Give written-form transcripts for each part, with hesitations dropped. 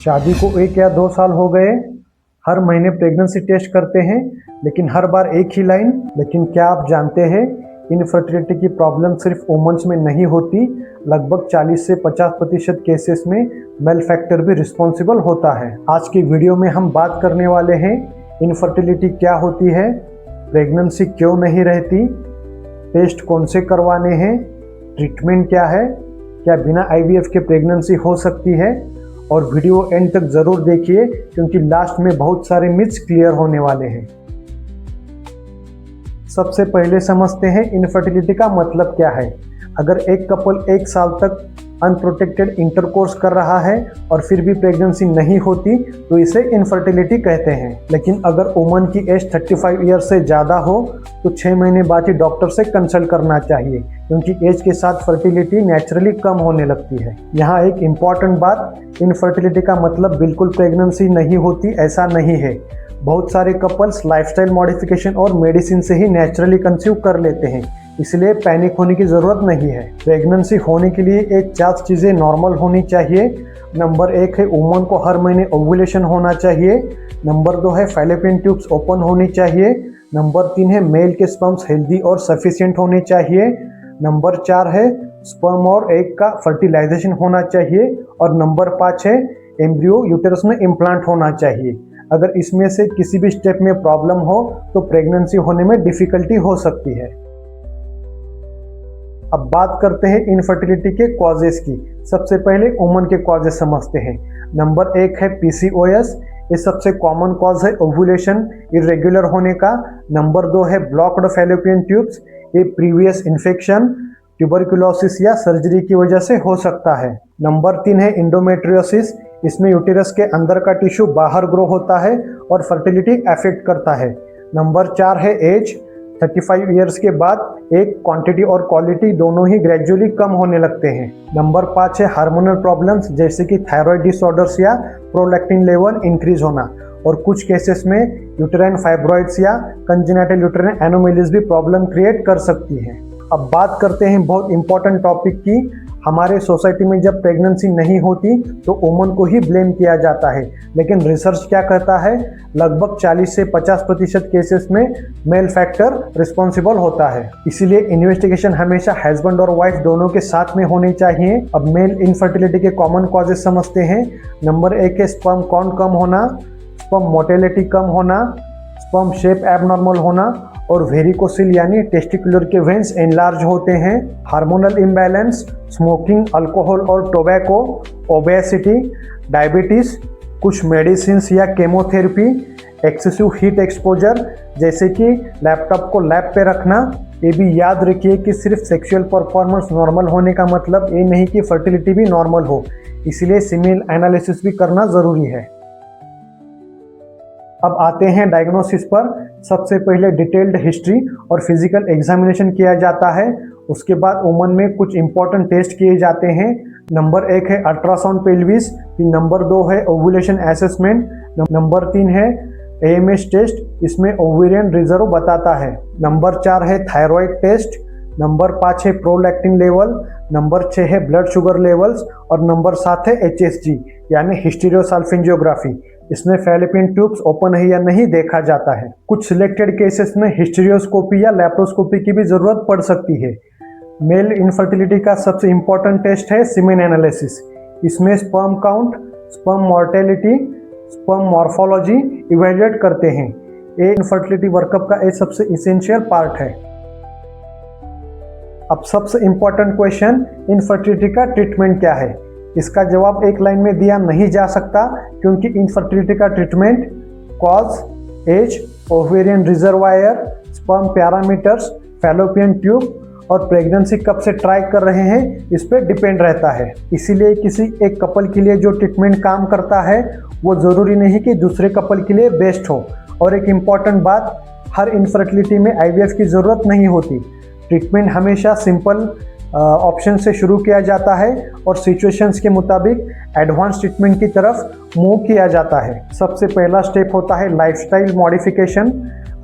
शादी को 1 या 2 साल हो गए, हर महीने प्रेगनेंसी टेस्ट करते हैं, लेकिन हर बार एक ही लाइन। लेकिन क्या आप जानते हैं, इनफर्टिलिटी की प्रॉब्लम सिर्फ वुमेन्स में नहीं होती। लगभग 40 से 50% केसेस में मेल फैक्टर भी रिस्पॉन्सिबल होता है। आज की वीडियो में हम बात करने वाले हैं इनफर्टिलिटी क्या होती है, प्रेगनेंसी क्यों नहीं रहती, टेस्ट कौन से करवाने हैं, ट्रीटमेंट क्या है, क्या बिना IVF के प्रेगनेंसी हो सकती है। और वीडियो एंड तक ज़रूर देखिए, क्योंकि लास्ट में बहुत सारे मिथ्स क्लियर होने वाले हैं। सबसे पहले समझते हैं इनफर्टिलिटी का मतलब क्या है। अगर एक कपल 1 साल तक अनप्रोटेक्टेड इंटरकोर्स कर रहा है और फिर भी प्रेगनेंसी नहीं होती, तो इसे इनफर्टिलिटी कहते हैं। लेकिन अगर वुमन की एज 35 ईयर से ज़्यादा हो तो 6 महीने बाद ही डॉक्टर से कंसल्ट करना चाहिए, क्योंकि एज के साथ फर्टिलिटी नेचुरली कम होने लगती है। यहाँ एक इम्पॉर्टेंट बात, इनफर्टिलिटी का मतलब बिल्कुल प्रेगनेंसी नहीं होती ऐसा नहीं है। बहुत सारे कपल्स लाइफस्टाइल मॉडिफिकेशन और मेडिसिन से ही नेचुरली कंसीव कर लेते हैं, इसलिए पैनिक होने की ज़रूरत नहीं है। प्रेगनेंसी होने के लिए एक 4 चीज़ें नॉर्मल होनी चाहिए। नंबर 1 है वुमन को हर महीने ओव्यूलेशन होना चाहिए। नंबर 2 है फैलोपियन ट्यूब्स ओपन होनी चाहिए। नंबर 3 है मेल के स्पर्म्स हेल्दी और सफिशिएंट होने चाहिए। नंबर 4 है स्पर्म और एग का फर्टिलाइजेशन होना चाहिए। और नंबर 5 है एम्ब्रियो यूटेरस में इम्प्लांट होना चाहिए। अगर इसमें से किसी भी स्टेप में प्रॉब्लम हो तो प्रेगनेंसी होने में डिफ़िकल्टी हो सकती है। अब बात करते हैं इनफर्टिलिटी के कॉजेस की। सबसे पहले वुमन के कॉजेस समझते हैं। नंबर 1 है PCOS, ये सबसे कॉमन कॉज है ओव्यूलेशन इरेगुलर होने का। नंबर 2 है ब्लॉक्ड फैलोपियन ट्यूब्स, ये प्रीवियस इन्फेक्शन, ट्यूबरकुलोसिस या सर्जरी की वजह से हो सकता है। नंबर 3 है इंडोमेट्रियोसिस, इसमें यूटेरस के अंदर का टिश्यू बाहर ग्रो होता है और फर्टिलिटी अफेक्ट करता है। नंबर 4 है एज, 35 ईयर्स के बाद एक क्वांटिटी और क्वालिटी दोनों ही ग्रेजुअली कम होने लगते हैं। नंबर 5 है हार्मोनल प्रॉब्लम्स, जैसे कि थायराइड डिसऑर्डर्स या प्रोलैक्टिन लेवल इंक्रीज होना। और कुछ केसेस में यूटेराइन फाइब्रॉइड्स या कंजेनिटल यूटेराइन एनोमलीज भी प्रॉब्लम क्रिएट कर सकती हैं। अब बात करते हैं बहुत इंपॉर्टेंट टॉपिक की। हमारे सोसाइटी में जब प्रेगनेंसी नहीं होती तो वुमन को ही ब्लेम किया जाता है, लेकिन रिसर्च क्या कहता है, लगभग 40 से 50% केसेस में मेल फैक्टर रिस्पॉन्सिबल होता है। इसीलिए इन्वेस्टिगेशन हमेशा हस्बैंड और वाइफ दोनों के साथ में होनी चाहिए। अब मेल इनफर्टिलिटी के कॉमन कॉजेस समझते हैं। नंबर 1 है स्पर्म काउंट कम होना, स्पर्म मोटेलिटी कम होना, स्पर्म शेप एबनॉर्मल होना और वेरिकोसिल यानी टेस्टिकुलर के वेन्स एनलार्ज होते हैं। हार्मोनल इम्बैलेंस, स्मोकिंग, अल्कोहल और टोबैको, ओबेसिटी, डायबिटीज़, कुछ मेडिसिन्स या केमोथेरेपी, एक्सेसिव हीट एक्सपोजर, जैसे कि लैपटॉप को लैब पे रखना। ये भी याद रखिए कि सिर्फ सेक्सुअल परफॉर्मेंस नॉर्मल होने का मतलब ये नहीं कि फर्टिलिटी भी नॉर्मल हो, इसलिए सीमेन एनालिसिस भी करना ज़रूरी है। अब आते हैं डायग्नोसिस पर। सबसे पहले डिटेल्ड हिस्ट्री और फिजिकल एग्जामिनेशन किया जाता है। उसके बाद वुमन में कुछ इंपॉर्टेंट टेस्ट किए जाते हैं। नंबर 1 है अल्ट्रासाउंड पेल्विस, फिर नंबर 2 है ओव्यूलेशन असेसमेंट, नंबर 3 है AMH टेस्ट, इसमें ओवेरियन रिजर्व बताता है। नंबर 4 है थायराइड टेस्ट, नंबर 5 है प्रोलैक्टिन लेवल, नंबर 6 है ब्लड शुगर लेवल्स और नंबर 7 है HSG यानी हिस्टीरियोसाल्फिंजियोग्राफी। इसमें फैलोपियन ट्यूब्स ओपन है या नहीं देखा जाता है। कुछ सिलेक्टेड केसेस में हिस्टीरियोस्कोपी या लैप्रोस्कोपी की भी ज़रूरत पड़ सकती है। मेल इनफर्टिलिटी का सबसे इम्पॉर्टेंट टेस्ट है सीमेन एनालिसिस। इसमें sperm count, sperm mortality, sperm morphology evaluate करते हैं। ये इनफर्टिलिटी वर्कअप का एक सबसे इसेंशियल पार्ट है। अब सबसे इम्पॉर्टेंट क्वेश्चन, इनफर्टिलिटी का ट्रीटमेंट क्या है। इसका जवाब एक लाइन में दिया नहीं जा सकता, क्योंकि इनफर्टिलिटी का treatment cause, age, ovarian reservoir, sperm parameters, fallopian tube और प्रेगनेंसी कब से ट्राई कर रहे हैं इस पर डिपेंड रहता है। इसीलिए किसी एक कपल के लिए जो ट्रीटमेंट काम करता है वो ज़रूरी नहीं कि दूसरे कपल के लिए बेस्ट हो। और एक इम्पॉर्टेंट बात, हर इनफर्टिलिटी में IVF की ज़रूरत नहीं होती। ट्रीटमेंट हमेशा सिंपल ऑप्शन से शुरू किया जाता है और सिचुएशंस के मुताबिक एडवांस ट्रीटमेंट की तरफ मूव किया जाता है। सबसे पहला स्टेप होता है लाइफस्टाइल मॉडिफिकेशन।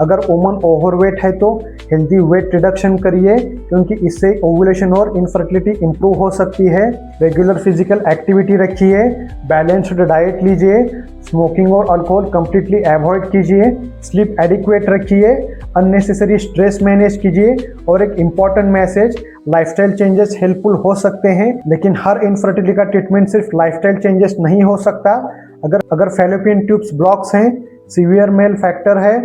अगर वुमन ओवरवेट है तो हेल्दी वेट रिडक्शन करिए, क्योंकि इससे ओवुलेशन और इनफर्टिलिटी इंप्रूव हो सकती है। रेगुलर फिजिकल एक्टिविटी रखिए, बैलेंस्ड डाइट लीजिए, स्मोकिंग और अल्कोहल कंप्लीटली अवॉइड कीजिए, स्लीप एडिक्वेट रखिए, अननेसेसरी स्ट्रेस मैनेज कीजिए। और एक important message, lifestyle changes helpful हो सकते हैं, लेकिन हर इनफर्टिलिटी का ट्रीटमेंट सिर्फ लाइफस्टाइल चेंजेस नहीं हो सकता। अगर फैलोपियन ट्यूब्स ब्लॉक्स हैं, सीवियर मेल फैक्टर है,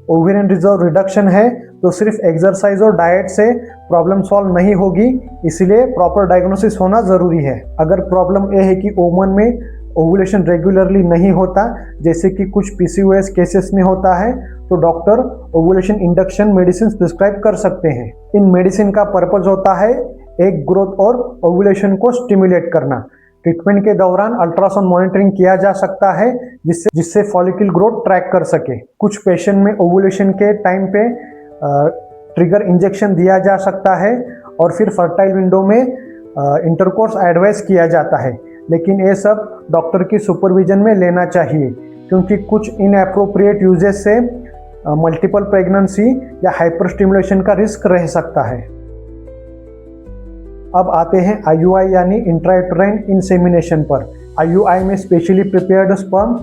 ओवेरियन रिजर्व रिडक्शन है, तो सिर्फ एक्सरसाइज और डाइट से प्रॉब्लम सॉल्व नहीं होगी, इसलिए प्रॉपर डायग्नोसिस होना ज़रूरी है। अगर प्रॉब्लम ये है कि वुमन में ओवुलेशन रेगुलरली नहीं होता, जैसे कि कुछ PCOS केसेस में होता है, तो doctor ovulation induction medicine prescribe कर सकते हैं। इन मेडिसिन का पर्पज होता है एग ग्रोथ और ओवुलेशन को स्टिमुलेट करना। ट्रीटमेंट के दौरान अल्ट्रासाउंड मॉनिटरिंग किया जा सकता है, जिससे फॉलिकल ग्रोथ ट्रैक कर सके। कुछ पेशेंट में ओवुलेशन के टाइम पे ट्रिगर इंजेक्शन दिया जा सकता है और फिर फर्टाइल विंडो में इंटरकोर्स एडवाइस किया जाता है, लेकिन ये सब डॉक्टर की सुपरविजन में लेना चाहिए, क्योंकि कुछ इनएप्रोप्रिएट यूजेस से मल्टीपल प्रेगनेंसी या हाइपर स्टिमुलेशन का रिस्क रह सकता है। अब आते हैं IUI यानी इंट्रायूटेराइन इंसेमिनेशन पर। IUI में स्पेशली प्रिपेयर्ड स्पर्म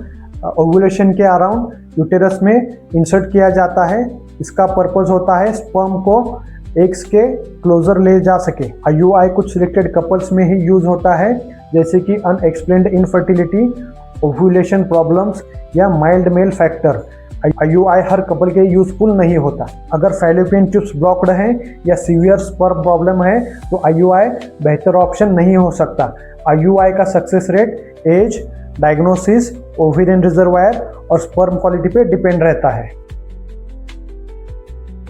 ओवुलेशन के अराउंड यूटेरस में इंसर्ट किया जाता है। इसका पर्पस होता है स्पर्म को एग्स के क्लोजर ले जा सके। IUI कुछ सिलेक्टेड कपल्स में ही यूज होता है, जैसे कि अनएक्सप्लेन्ड इनफर्टिलिटी, ओवुलेशन प्रॉब्लम्स या माइल्ड मेल फैक्टर। IUI हर कपल के यूजफुल नहीं होता। अगर फैलोपियन ट्यूब्स ब्लॉक्ड हैं या सीवियर स्पर्म प्रॉब्लम है, तो IUI बेहतर ऑप्शन नहीं हो सकता। IUI का success rate age, diagnosis, ovarian reservoir और स्पर्म क्वालिटी पे डिपेंड रहता है।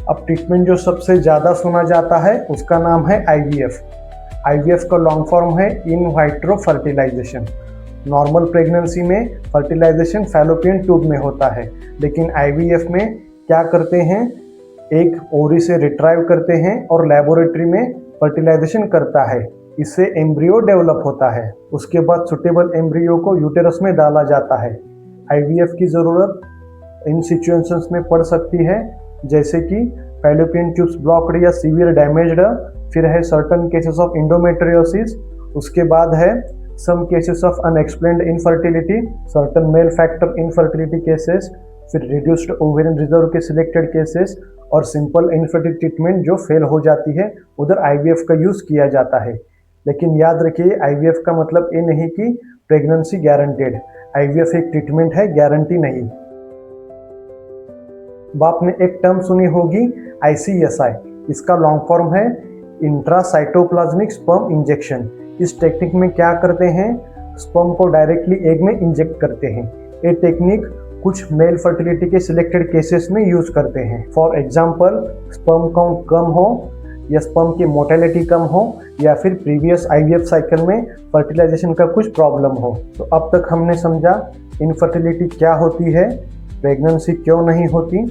अब ट्रीटमेंट जो सबसे ज़्यादा सुना जाता है उसका नाम है IVF। IVF का लॉन्ग फॉर्म है इन वाइट्रो फर्टिलाइजेशन। नॉर्मल प्रेगनेंसी में फर्टिलाइजेशन फैलोपियन ट्यूब में होता है, लेकिन IVF में क्या करते हैं, एक ओवरी से रिट्राइव करते हैं और लेबोरेटरी में फर्टिलाइजेशन करता है। इससे एम्ब्रियो डेवलप होता है। उसके बाद सुटेबल एम्ब्रियो को यूटेरस में डाला जाता है। IVF की ज़रूरत इन सिचुएशंस में पड़ सकती है, जैसे कि फैलोपियन ट्यूब्स ब्लॉक्ड या सीवियर डैमेज्ड, फिर है सर्टन केसेस ऑफ इंडोमेट्रियोसिस, उसके बाद है some cases of unexplained infertility, certain male factor infertility cases, फिर रिड्यूस्ड ओवेरियन रिजर्व के सिलेक्टेड केसेस और सिंपल इनफर्टिलिटी ट्रीटमेंट जो फेल हो जाती है, उधर IVF का यूज़ किया जाता है। लेकिन याद रखिए, IVF का मतलब ये नहीं कि प्रेगनेंसी गारंटेड। IVF एक ट्रीटमेंट है, गारंटी नहीं। आपने एक टर्म सुनी होगी ICSI। इसका लॉन्ग फॉर्म है इंट्रासाइटोप्लाज्मिक स्पर्म इंजेक्शन। इस टेक्निक में क्या करते हैं, स्पर्म को डायरेक्टली एग में इंजेक्ट करते हैं। ये टेक्निक कुछ मेल फर्टिलिटी के सिलेक्टेड केसेस में यूज करते हैं। फॉर एग्जांपल, स्पर्म काउंट कम हो या स्पर्म की मोर्टेलिटी कम हो या फिर प्रीवियस IVF साइकिल में फर्टिलाइजेशन का कुछ प्रॉब्लम हो। तो अब तक हमने समझा इनफर्टिलिटी क्या होती है, प्रेगनेंसी क्यों नहीं होती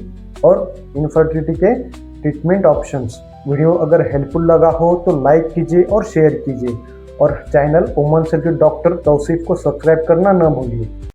और इनफर्टिलिटी के ट्रीटमेंट ऑप्शंस। वीडियो अगर हेल्पफुल लगा हो तो लाइक कीजिए और शेयर कीजिए, और channel woman circuit doctor Tauseef को सब्सक्राइब करना न भूलिए।